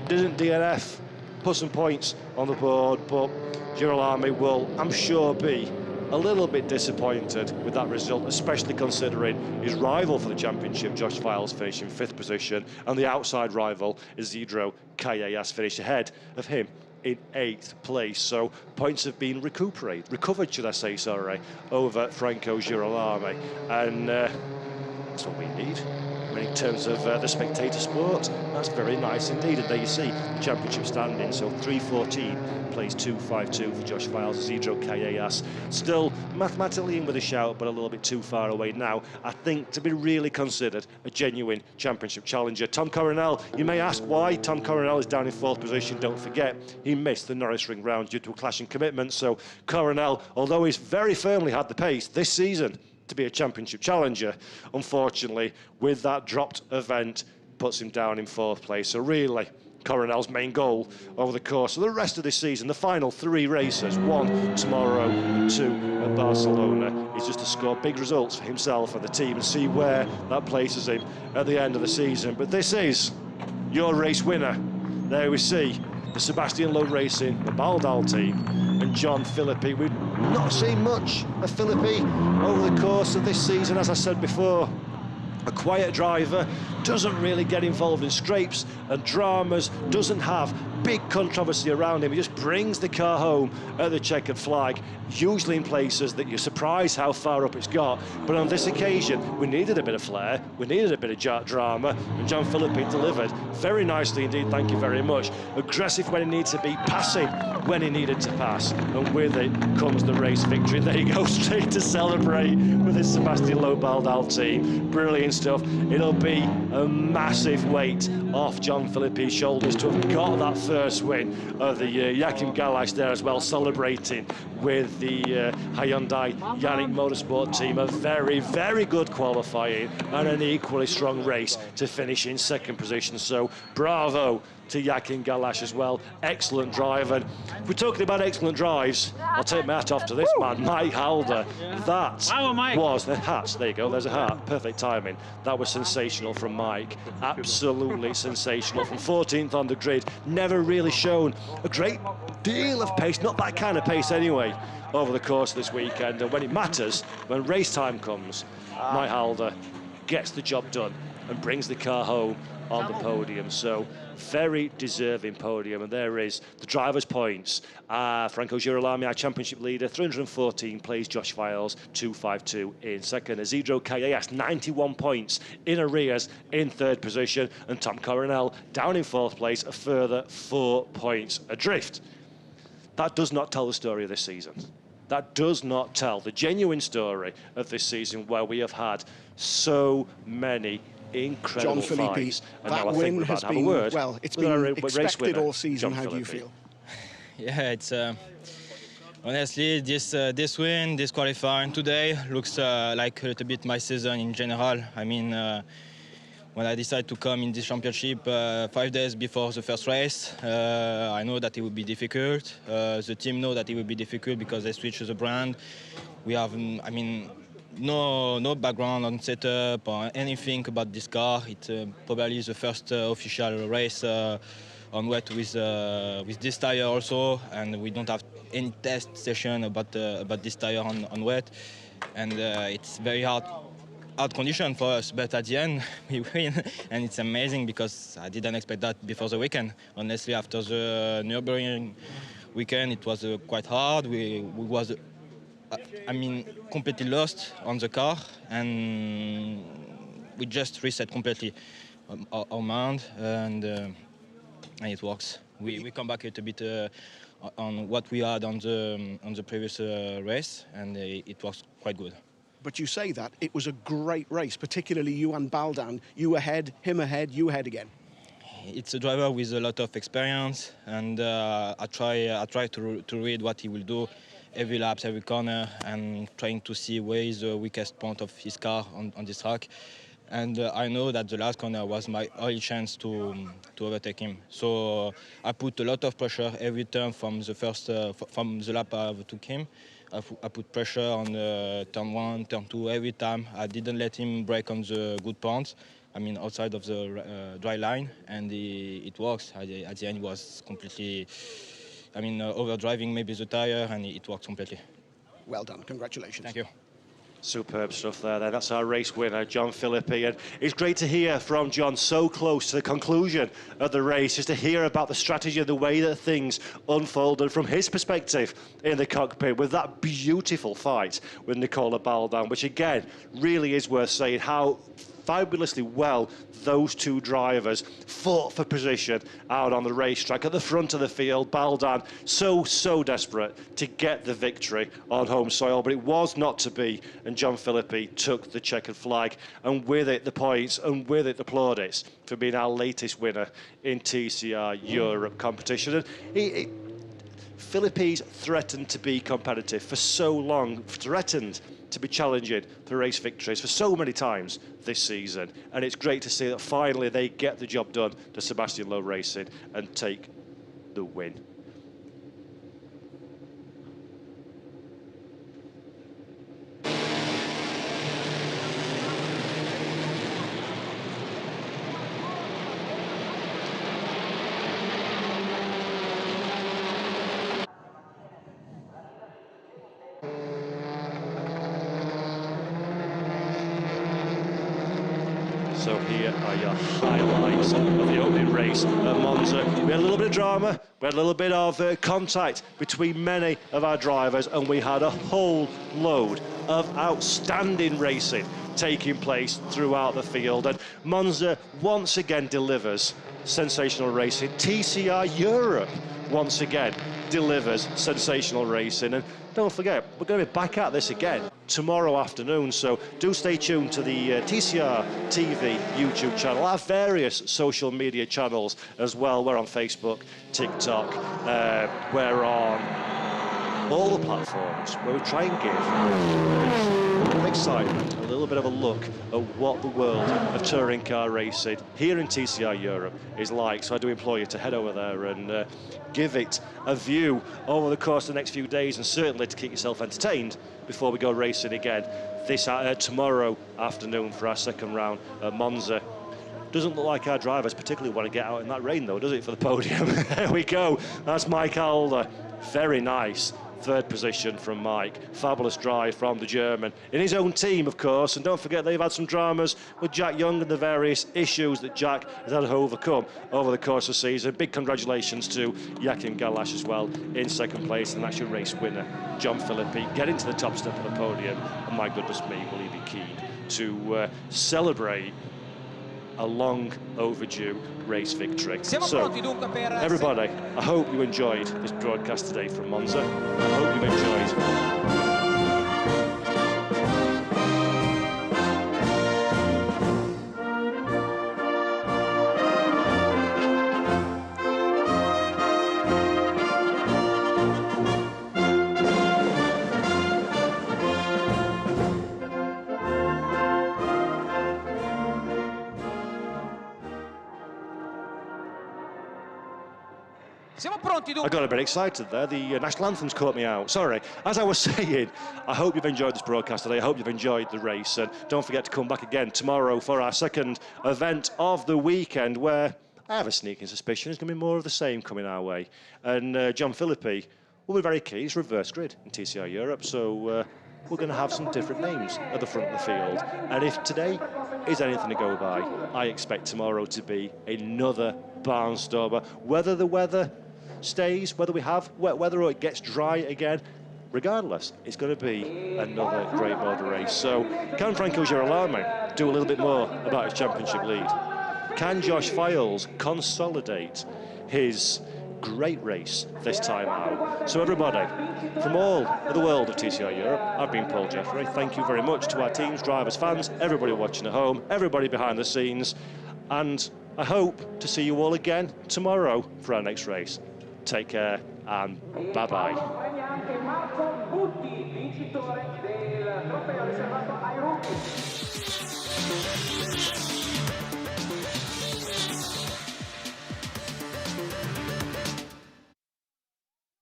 Didn't DNF, put some points on the board, but Girolamo will, I'm sure, be a little bit disappointed with that result, especially considering his rival for the championship, Josh Files, finished in 5th position, and the outside rival, Isidro Callejas, finished ahead of him in 8th place. So points have been recovered, should I say, sorry, over Franco Girolamo, and that's what we need. I mean, in terms of the spectator sport, that's very nice indeed. And there you see the championship standing. So 3:14 plays 2:52 for Josh Files. Isidro Callejas still mathematically in with a shout, but a little bit too far away now, I think, to be really considered a genuine championship challenger. Tom Coronel, you may ask why Tom Coronel is down in 4th position. Don't forget, he missed the Norris Ring round due to a clash in commitment. So Coronel, although he's very firmly had the pace this season to be a championship challenger, unfortunately, with that dropped event, puts him down in 4th place. So really, Coronel's main goal over the course of the rest of this season, the final 3 races, 1 tomorrow and 2 at Barcelona, is just to score big results for himself and the team and see where that places him at the end of the season. But this is your race winner. There we see the Sebastian Loeb Racing, the Baldal team, and John Philippi. We've not seen much of Philippi over the course of this season, as I said before. A quiet driver, doesn't really get involved in scrapes and dramas, doesn't have big controversy around him. He just brings the car home at the checkered flag, usually in places that you're surprised how far up it's got. But on this occasion, we needed a bit of flair, we needed a bit of drama, and John Philippi delivered very nicely indeed, thank you very much. Aggressive when he needed to be, passing when he needed to pass, and with it comes the race victory. There you go, straight to celebrate with his Sebastian Loeb Baldal team. Brilliant stuff. It'll be a massive weight off John Philippi's shoulders to have got that first win of the year. Jakin Galash there as well, celebrating with the Hyundai Yannick Motorsport team. A very, very good qualifying and an equally strong race to finish in 2nd position. So bravo to Jakin Galash as well. Excellent drive. And if we're talking about excellent drives, I'll take my hat off to this man, Mike Halder. That was the hat. There you go, there's a hat. Perfect timing. That was sensational from Mike. Absolutely sensational. From 14th on the grid, never really shown a great deal of pace, not that kind of pace anyway, over the course of this weekend. And when it matters, when race time comes, Mike Halder gets the job done and brings the car home on the podium. So very deserving podium, and there is the driver's points. Franco Girolamo, our championship leader, 314 plays Josh Files, 252 in 2nd. Isidro Callejas, 91 points in arrears in 3rd position, and Tom Coronel down in 4th place, a further 4 points adrift. that does not tell the story of this season. That does not tell the genuine story of this season, where we have had so many incredible fights. And that now I win think we're about has to have been, a word well, it's with our been race expected winner, all season. John How do you Philippi. feel? Yeah, it's honestly this win, this qualifying today looks like a little bit my season in general. I mean, when I decided to come in this championship 5 days before the first race, I know that it would be difficult. The team know that it would be difficult because they switched the brand. We have, I mean, no background on setup or anything about this car. It's probably the first official race on wet with this tire also, and we don't have any test session about this tire on wet, and it's very hard condition for us. But at the end, we win, and it's amazing because I didn't expect that before the weekend. Honestly, after the Nürburgring weekend, it was quite hard. We was I mean, completely lost on the car, and we just reset completely our mind, and it works. We come back a little bit on what we had on the previous race, and it was quite good. But you say that it was a great race, particularly you and Baldan. You ahead, him ahead, you ahead again. It's a driver with a lot of experience, and I try to read what he will do every lap, every corner, and trying to see where is the weakest point of his car on this track. And I know that the last corner was my only chance to overtake him. So I put a lot of pressure every turn from the first from the lap I overtook him. I put pressure on turn 1, turn 2 every time. I didn't let him break on the good points. I mean, outside of the dry line, and it works. At the end, it was completely, I mean, overdriving maybe the tire, and it works completely. Well done, congratulations. Thank you. Superb stuff there then. That's our race winner, John Philippi. And it's great to hear from John so close to the conclusion of the race, just to hear about the strategy and the way that things unfolded from his perspective in the cockpit with that beautiful fight with Nicola Baldan, which again really is worth saying how fabulously well those two drivers fought for position out on the racetrack at the front of the field. Baldan so desperate to get the victory on home soil, but it was not to be, and John Philippi took the checkered flag, and with it the points, and with it the plaudits for being our latest winner in TCR Europe competition. And Philippi's threatened to be competitive for so long, threatened to be challenging for race victories for so many times this season, and it's great to see that finally they get the job done to Sebastian Loeb Racing and take the win. So here are your highlights of the opening race at Monza. We had a little bit of drama, we had a little bit of contact between many of our drivers, and we had a whole load of outstanding racing taking place throughout the field. And Monza once again delivers sensational racing. TCR Europe once again delivers sensational racing. And don't forget, we're going to be back at this again tomorrow afternoon, so do stay tuned to the TCR TV YouTube channel, our various social media channels as well. We're on Facebook, TikTok, we're on all the platforms where we try and give a little excitement, a little bit of a look at what the world of touring car racing here in TCR Europe is like. So I do implore you to head over there and give it a view over the course of the next few days, and certainly to keep yourself entertained before we go racing again this tomorrow afternoon for our second round at Monza. Doesn't look like our drivers particularly want to get out in that rain though, does it, for the podium? There we go, that's Mike Alder. Very nice third position from Mike. Fabulous drive from the German in his own team, of course, and don't forget they've had some dramas with Jack Young and the various issues that Jack has had to overcome over the course of the season. Big congratulations to Joachim Galash as well in second place, and that's your race winner, John Philippi, getting to the top step of the podium. And my goodness me, will he be keen to celebrate a long overdue race victory. So, everybody, I hope you enjoyed this broadcast today from Monza. I hope you enjoyed. I got a bit excited there. The national anthems caught me out. Sorry. As I was saying, I hope you've enjoyed this broadcast today. I hope you've enjoyed the race. And don't forget to come back again tomorrow for our second event of the weekend, where I have a sneaking suspicion there's going to be more of the same coming our way. And John Philippi will be very keen. It's reverse grid in TCR Europe. So we're going to have some different names at the front of the field. And if today is anything to go by, I expect tomorrow to be another barnstormer. Whether the weather stays, whether we have wet weather or it gets dry again, regardless, it's going to be another great motor race. So can Franco Girolamo do a little bit more about his championship lead? Can Josh Files consolidate his great race this time out? So everybody, from all of the world of TCR Europe, I've been Paul Jeffrey. Thank you very much to our teams, drivers, fans, everybody watching at home, everybody behind the scenes, and I hope to see you all again tomorrow for our next race. Take care and bye-bye.